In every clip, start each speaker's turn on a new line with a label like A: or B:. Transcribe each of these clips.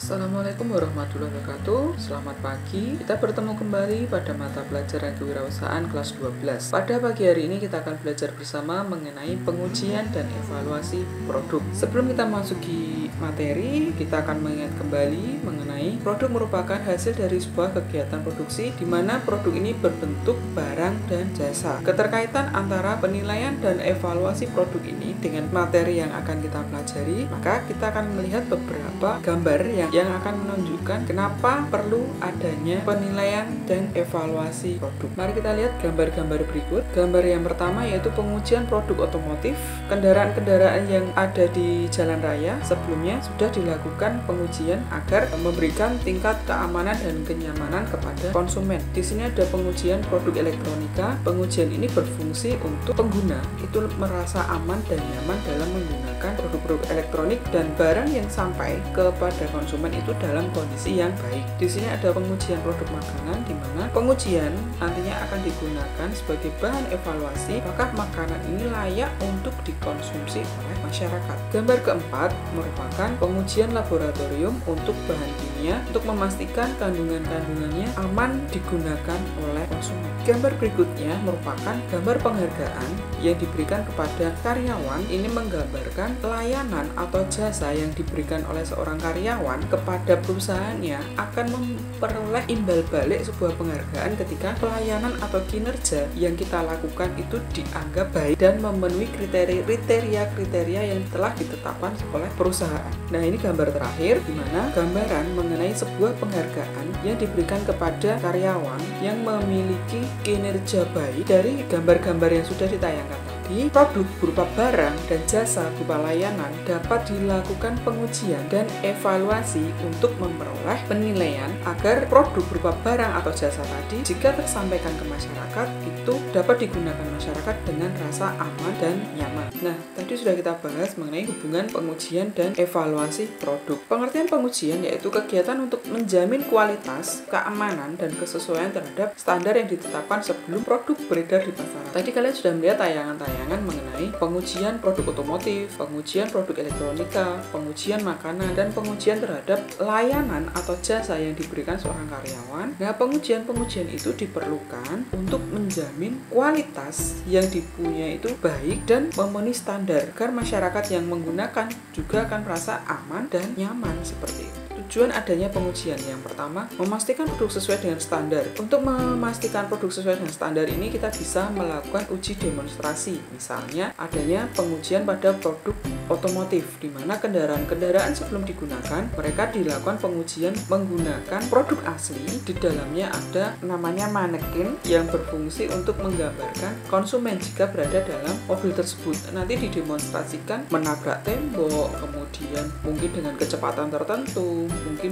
A: Assalamualaikum warahmatullahi wabarakatuh. Selamat pagi. Kita bertemu kembali pada mata pelajaran kewirausahaan kelas 12. Pada pagi hari ini kita akan belajar bersama mengenai pengujian dan evaluasi produk. Sebelum kita masuki materi, kita akan mengingat kembali mengenai produk merupakan hasil dari sebuah kegiatan produksi di mana produk ini berbentuk barang dan jasa. Keterkaitan antara penilaian dan evaluasi produk ini dengan materi yang akan kita pelajari, maka kita akan melihat beberapa gambar yang akan menunjukkan kenapa perlu adanya penilaian dan evaluasi produk. Mari kita lihat gambar-gambar berikut. Gambar yang pertama yaitu pengujian produk otomotif. Kendaraan-kendaraan yang ada di jalan raya sebelumnya sudah dilakukan pengujian agar memberikan tingkat keamanan dan kenyamanan kepada konsumen. Di sini ada pengujian produk elektronika. Pengujian ini berfungsi untuk pengguna itu merasa aman dan nyaman dalam menggunakan produk-produk elektronik dan barang yang sampai kepada konsumen itu dalam kondisi yang baik. Di sini ada pengujian produk makanan, di mana pengujian nantinya akan digunakan sebagai bahan evaluasi apakah makanan ini layak untuk dikonsumsi oleh masyarakat. Gambar keempat merupakan pengujian laboratorium untuk bahan kimia untuk memastikan kandungan-kandungannya aman digunakan oleh konsumen. Gambar berikutnya merupakan gambar penghargaan yang diberikan kepada karyawan. Ini menggambarkan pelayanan atau jasa yang diberikan oleh seorang karyawan kepada perusahaannya akan memperoleh imbal balik sebuah penghargaan ketika pelayanan atau kinerja yang kita lakukan itu dianggap baik dan memenuhi kriteria yang telah ditetapkan oleh perusahaan. Nah, ini gambar terakhir di mana gambaran mengenai sebuah penghargaan yang diberikan kepada karyawan yang memiliki kinerja baik. Dari gambar-gambar yang sudah ditayangkan tadi, produk berupa barang dan jasa berupa layanan dapat dilakukan pengujian dan evaluasi untuk memperoleh penilaian agar produk berupa barang atau jasa tadi jika tersampaikan ke masyarakat itu dapat digunakan masyarakat dengan rasa aman dan nyaman. Nah, tadi sudah kita bahas mengenai hubungan pengujian dan evaluasi produk. Pengertian pengujian yaitu kegiatan untuk menjamin kualitas, keamanan, dan kesesuaian terhadap standar yang ditetapkan sebelum produk beredar di pasaran. Tadi kalian sudah melihat tayangan-tayangan mengenai pengujian produk otomotif, pengujian produk elektronika, pengujian makanan, dan pengujian terhadap layanan atau jasa yang diberikan seorang karyawan. Nah, pengujian-pengujian itu diperlukan untuk menjamin kualitas yang dipunyai itu baik dan memenuhi standar agar masyarakat yang menggunakan juga akan merasa aman dan nyaman seperti itu. Tujuan adanya pengujian yang pertama, memastikan produk sesuai dengan standar. Untuk memastikan produk sesuai dengan standar ini kita bisa melakukan uji demonstrasi. Misalnya adanya pengujian pada produk otomotif di mana kendaraan-kendaraan sebelum digunakan mereka dilakukan pengujian menggunakan produk asli. Di dalamnya ada namanya manekin yang berfungsi untuk menggambarkan konsumen jika berada dalam mobil tersebut. Nanti didemonstrasikan menabrak tembok, kemudian mungkin dengan kecepatan tertentu, mungkin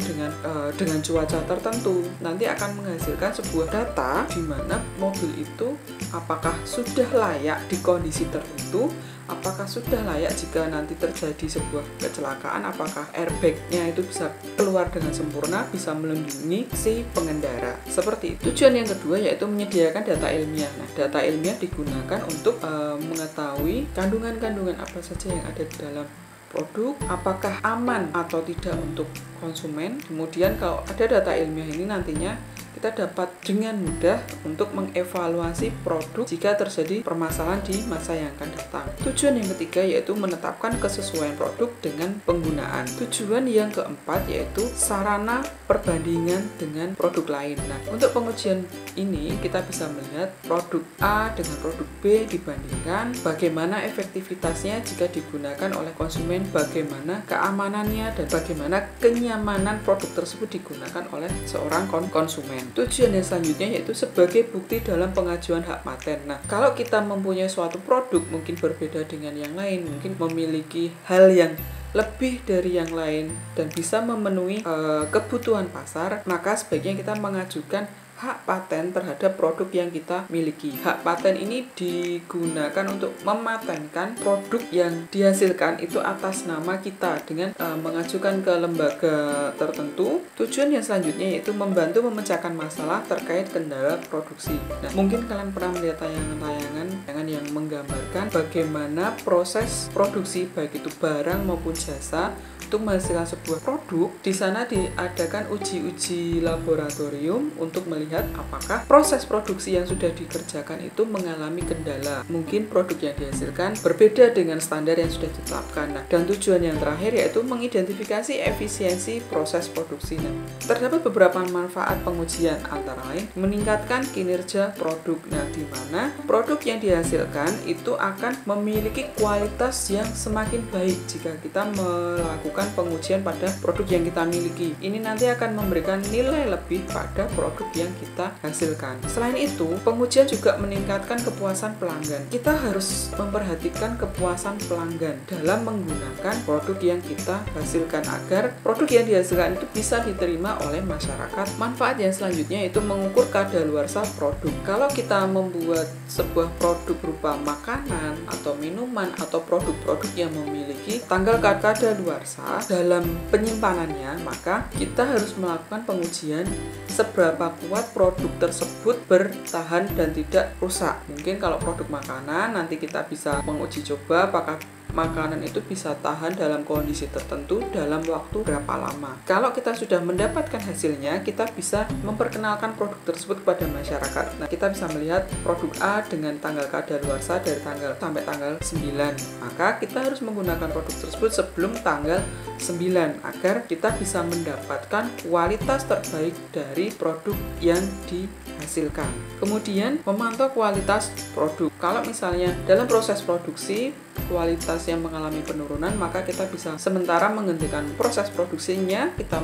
A: dengan cuaca tertentu, nanti akan menghasilkan sebuah data di mana mobil itu apakah sudah layak di kondisi tertentu, apakah sudah layak jika nanti terjadi sebuah kecelakaan, apakah airbagnya itu bisa keluar dengan sempurna, bisa melindungi si pengendara. Seperti itu. Tujuan yang kedua yaitu menyediakan data ilmiah. Nah, data ilmiah digunakan untuk mengetahui kandungan-kandungan apa saja yang ada di dalam produk, apakah aman atau tidak untuk konsumen. Kemudian kalau ada data ilmiah ini nantinya kita dapat dengan mudah untuk mengevaluasi produk jika terjadi permasalahan di masa yang akan datang. Tujuan yang ketiga yaitu menetapkan kesesuaian produk dengan penggunaan. Tujuan yang keempat yaitu sarana perbandingan dengan produk lain. Nah, untuk pengujian ini kita bisa melihat produk A dengan produk B dibandingkan, bagaimana efektivitasnya jika digunakan oleh konsumen, bagaimana keamanannya, dan bagaimana kenyamanan produk tersebut digunakan oleh seorang konsumen. Tujuan yang selanjutnya yaitu sebagai bukti dalam pengajuan hak paten. Nah, kalau kita mempunyai suatu produk mungkin berbeda dengan yang lain, mungkin memiliki hal yang lebih dari yang lain dan bisa memenuhi kebutuhan pasar, maka sebaiknya kita mengajukan hak paten terhadap produk yang kita miliki. Hak paten ini digunakan untuk mematenkan produk yang dihasilkan itu atas nama kita dengan mengajukan ke lembaga tertentu. Tujuan yang selanjutnya yaitu membantu memecahkan masalah terkait kendala produksi. Nah, mungkin kalian pernah melihat tayangan yang menggambarkan bagaimana proses produksi baik itu barang maupun jasa untuk menghasilkan sebuah produk, di sana diadakan uji-uji laboratorium untuk melihat apakah proses produksi yang sudah dikerjakan itu mengalami kendala. Mungkin produk yang dihasilkan berbeda dengan standar yang sudah ditetapkan. Nah, dan tujuan yang terakhir yaitu mengidentifikasi efisiensi proses produksi. Nah, terdapat beberapa manfaat pengujian, antara lain meningkatkan kinerja produk. Nah, di mana produk yang dihasilkan itu akan memiliki kualitas yang semakin baik jika kita melakukan pengujian pada produk yang kita miliki. Ini nanti akan memberikan nilai lebih pada produk yang kita hasilkan. Selain itu, pengujian juga meningkatkan kepuasan pelanggan. Kita harus memperhatikan kepuasan pelanggan dalam menggunakan produk yang kita hasilkan agar produk yang dihasilkan itu bisa diterima oleh masyarakat. Manfaat yang selanjutnya itu mengukur kadaluarsa produk. Kalau kita membuat sebuah produk berupa makanan atau minuman atau produk-produk yang memiliki tanggal kadaluarsa dalam penyimpanannya, maka kita harus melakukan pengujian seberapa kuat produk tersebut bertahan dan tidak rusak. Mungkin kalau produk makanan nanti kita bisa menguji coba apakah makanan itu bisa tahan dalam kondisi tertentu dalam waktu berapa lama. Kalau kita sudah mendapatkan hasilnya, kita bisa memperkenalkan produk tersebut kepada masyarakat. Nah, kita bisa melihat produk A dengan tanggal kadaluarsa dari tanggal sampai tanggal 9. Maka kita harus menggunakan produk tersebut sebelum tanggal 9 agar kita bisa mendapatkan kualitas terbaik dari produk yang dihasilkan. Kemudian, memantau kualitas produk. Kalau misalnya dalam proses produksi kualitas yang mengalami penurunan, maka kita bisa sementara menghentikan proses produksinya, kita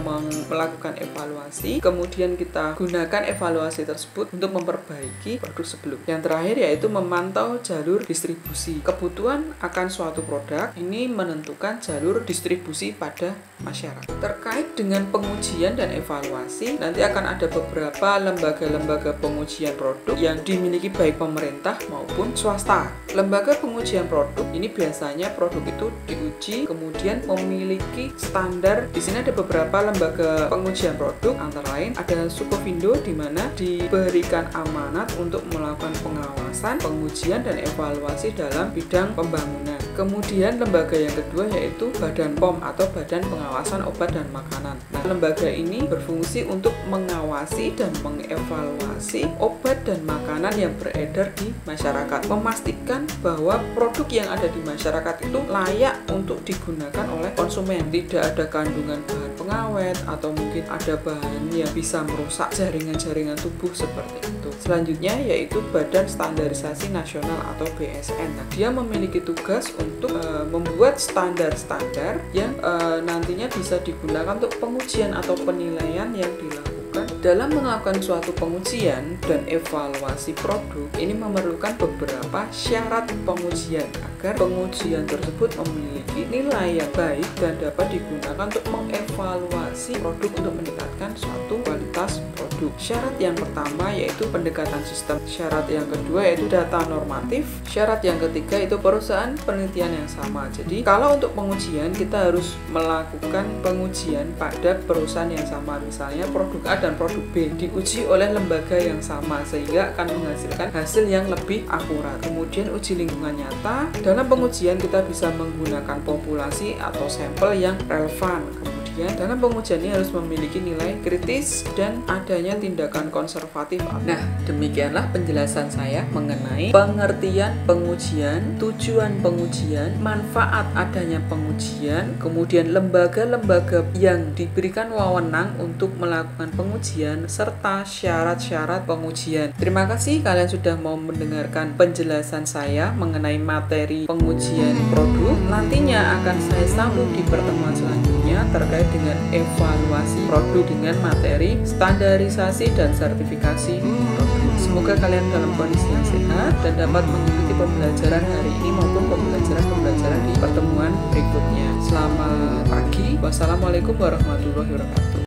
A: melakukan evaluasi, kemudian kita gunakan evaluasi tersebut untuk memperbaiki produk sebelum. Yang terakhir yaitu memantau jalur distribusi. Kebutuhan akan suatu produk ini menentukan jalur distribusi pada masyarakat. Terkait dengan pengujian dan evaluasi, nanti akan ada beberapa lembaga-lembaga pengujian produk yang dimiliki baik pemerintah maupun swasta. Lembaga pengujian produk ini biasanya produk itu diuji kemudian memiliki standar. Di sini ada beberapa lembaga pengujian produk, antara lain ada Sukovindo di mana diberikan amanat untuk melakukan pengawasan, pengujian dan evaluasi dalam bidang pembangunan. Kemudian lembaga yang kedua yaitu Badan POM atau Badan Pengawasan Obat dan Makanan. Nah, lembaga ini berfungsi untuk mengawasi dan mengevaluasi obat dan makanan yang beredar di masyarakat, memastikan bahwa produk yang ada di masyarakat itu layak untuk digunakan oleh konsumen, tidak ada kandungan bahan pengawet atau mungkin ada bahan yang bisa merusak jaringan-jaringan tubuh seperti itu. Selanjutnya yaitu Badan Standarisasi Nasional atau BSN. Nah, dia memiliki tugas untuk membuat standar-standar yang nantinya bisa digunakan untuk pengujian atau penilaian yang dilakukan. Dalam melakukan suatu pengujian dan evaluasi produk, ini memerlukan beberapa syarat pengujian agar pengujian tersebut memiliki nilai yang baik dan dapat digunakan untuk mengevaluasi produk untuk meningkatkan suatu kualitas produk. Syarat yang pertama yaitu pendekatan sistem. Syarat yang kedua yaitu data normatif. Syarat yang ketiga itu perusahaan penelitian yang sama. Jadi kalau untuk pengujian kita harus melakukan pengujian pada perusahaan yang sama. Misalnya produk A dan produk B diuji oleh lembaga yang sama sehingga akan menghasilkan hasil yang lebih akurat. Kemudian uji lingkungan nyata. Dalam pengujian kita bisa menggunakan populasi atau sampel yang relevan. Kemudian dalam pengujian ini harus memiliki nilai kritis dan adanya tindakan konservatif. Nah, demikianlah penjelasan saya mengenai pengertian pengujian, tujuan pengujian, manfaat adanya pengujian, kemudian lembaga-lembaga yang diberikan wewenang untuk melakukan pengujian, serta syarat-syarat pengujian. Terima kasih kalian sudah mau mendengarkan penjelasan saya mengenai materi pengujian produk. Nantinya akan saya sambung di pertemuan selanjutnya terkait dengan evaluasi produk dengan materi standarisasi dan sertifikasi produk. Semoga kalian dalam kondisi yang sehat dan dapat mengikuti pembelajaran hari ini maupun pembelajaran di pertemuan berikutnya. Selamat pagi. Wassalamualaikum warahmatullahi wabarakatuh.